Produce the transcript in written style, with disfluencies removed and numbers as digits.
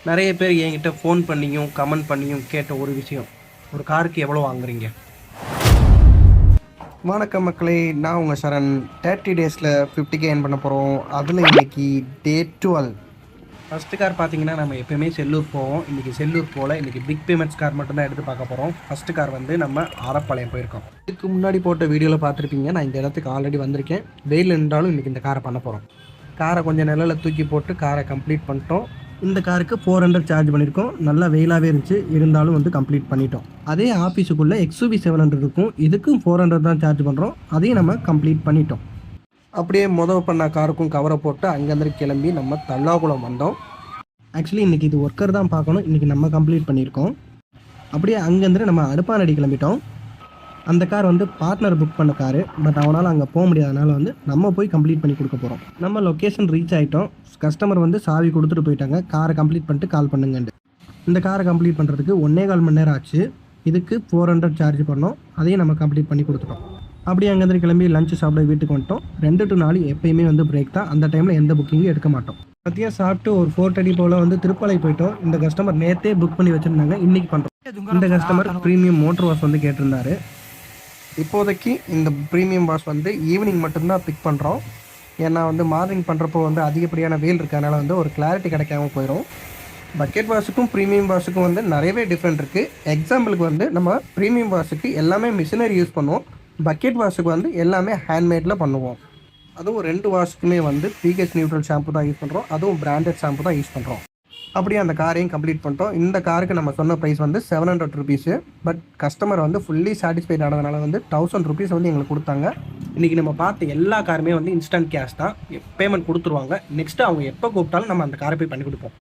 நிறைய பேர் என்கிட்ட ஃபோன் பண்ணியும் கமெண்ட் பண்ணியும் கேட்ட ஒரு விஷயம், ஒரு காருக்கு எவ்வளோ வாங்குறீங்க? வணக்கம் மக்களே, நான் உங்கள் சரண். 30 டேஸில் 50K ஏர்ன் பண்ண போகிறோம். அதில் இன்றைக்கி டே 12. ஃபஸ்ட்டு கார் பார்த்தீங்கன்னா நம்ம எப்போயுமே செல்லூர் போவோம். இன்றைக்கி செல்லூர் போல் இன்றைக்கி பிக் பேமெண்ட்ஸ் கார் மட்டும்தான் எடுத்து பார்க்க போகிறோம். ஃபஸ்ட்டு கார் வந்து நம்ம ஆரப்பாளையம் போயிருக்கோம். இதுக்கு முன்னாடி போட்ட வீடியோவில் பார்த்துருப்பீங்க, நான் இந்த இடத்துக்கு ஆல்ரெடி வந்திருக்கேன். வெயில் இருந்தாலும் இன்றைக்கி இந்த காரை பண்ண போகிறோம். காரை கொஞ்சம் நிழலில் தூக்கி போட்டு காரை கம்ப்ளீட் பண்ணிட்டோம். இந்த காருக்கு 400 சார்ஜ் பண்ணியிருக்கோம். நல்லா வெயிலாகவே இருந்துச்சு, இருந்தாலும் வந்து கம்ப்ளீட் பண்ணிட்டோம். அதே ஆஃபீஸுக்குள்ளே XUV 700 இருக்கும், இதுக்கும் 400 தான் சார்ஜ் பண்ணுறோம். அதையும் நம்ம கம்ப்ளீட் பண்ணிட்டோம். அப்படியே பண்ண காருக்கும் கவரை போட்டு அங்கேருந்து கிளம்பி நம்ம தல்லாகுளம் வந்தோம். ஆக்சுவலி இன்றைக்கி இது ஒர்க்கர் தான் பார்க்கணும், இன்றைக்கி நம்ம கம்ப்ளீட் பண்ணியிருக்கோம். அப்படியே அங்கேருந்து நம்ம அடுப்பானடி கிளம்பிட்டோம். அந்த கார் வந்து பார்ட்னர் புக் பண்ண காரு, பட் அவனால் அங்கே போக முடியாதனால வந்து நம்ம போய் கம்ப்ளீட் பண்ணி கொடுக்க போகிறோம். நம்ம லொக்கேஷன் ரீச் ஆகிட்டோம். கஸ்டமர் வந்து சாவி கொடுத்துட்டு போயிட்டாங்க, காரை கம்ப்ளீட் பண்ணிட்டு கால் பண்ணுங்கண்டு. இந்த காரை கம்ப்ளீட் பண்ணுறதுக்கு 1.25 மணி நேரம் ஆச்சு. இதுக்கு 400 சார்ஜ் பண்ணோம், அதையும் நம்ம கம்ப்ளீட் பண்ணி கொடுத்துட்டோம். அப்படியே அங்கேருந்து கிளம்பி லஞ்ச் சாப்பிட வீட்டுக்கு வந்துட்டோம். 2 to 4 எப்பயுமே வந்து பிரேக் தான், அந்த டைமில் எந்த புக்கிங்கும் எடுக்க மாட்டோம். மதியம் சாப்பிட்டு ஒரு 4:30 போல் வந்து திருப்பாலை போயிட்டோம். இந்த கஸ்டமர் நேற்றே புக் பண்ணி வச்சுருந்தாங்க, இன்றைக்கி பண்ணுறோம். இந்த கஸ்டமர் ப்ரீமியம் மோட்டர் வாஷ் வந்து கேட்டிருந்தாரு. இப்போதைக்கு இந்த ப்ரீமியம் வாஷ் வந்து ஈவினிங் மட்டும்தான் பிக் பண்ணுறோம். ஏன்னா வந்து மார்னிங் பண்ணுறப்போ வந்து அதிகப்படியான வெயில் இருக்கனால வந்து ஒரு கிளாரிட்டி கிடைக்காம போயிடும். பக்கெட் வாஷுக்கும் ப்ரீமியம் வாஷுக்கும் வந்து நிறையவே டிஃப்ரெண்ட் இருக்குது. எக்ஸாம்பிளுக்கு வந்து நம்ம ப்ரீமியம் வாஷுக்கு எல்லாமே மிஷினரி யூஸ் பண்ணுவோம், பக்கெட் வாஷுக்கு வந்து எல்லாமே ஹேண்ட்மேடில் பண்ணுவோம். அதுவும் 2 வாஷுக்குமே வந்து pH நியூட்ரல் ஷாம்பு தான் யூஸ் பண்ணுறோம், அதுவும் பிராண்டட் ஷாம்பு தான் யூஸ் பண்ணுறோம். அப்படியே அந்த காரையும் கம்ப்ளீட் பண்ணிட்டோம். இந்த காருக்கு நம்ம சொன்ன ப்ரைஸ் வந்து 700 ருபீஸு. பட் கஸ்டமர் வந்து ஃபுல்லி சாட்டிஸ்ஃபைட் ஆனதுனால வந்து 1000 ருபீஸ் வந்து எங்களுக்கு கொடுத்தாங்க. இன்றைக்கி நம்ம பார்த்த எல்லா காருமே வந்து இன்ஸ்டன்ட் கேஷ் தான், பேமெண்ட் கொடுத்துருவாங்க. நெக்ஸ்ட்டு அவங்க எப்போ கூப்பிட்டாலும் நம்ம அந்த காரை போய் பண்ணி கொடுப்போம்.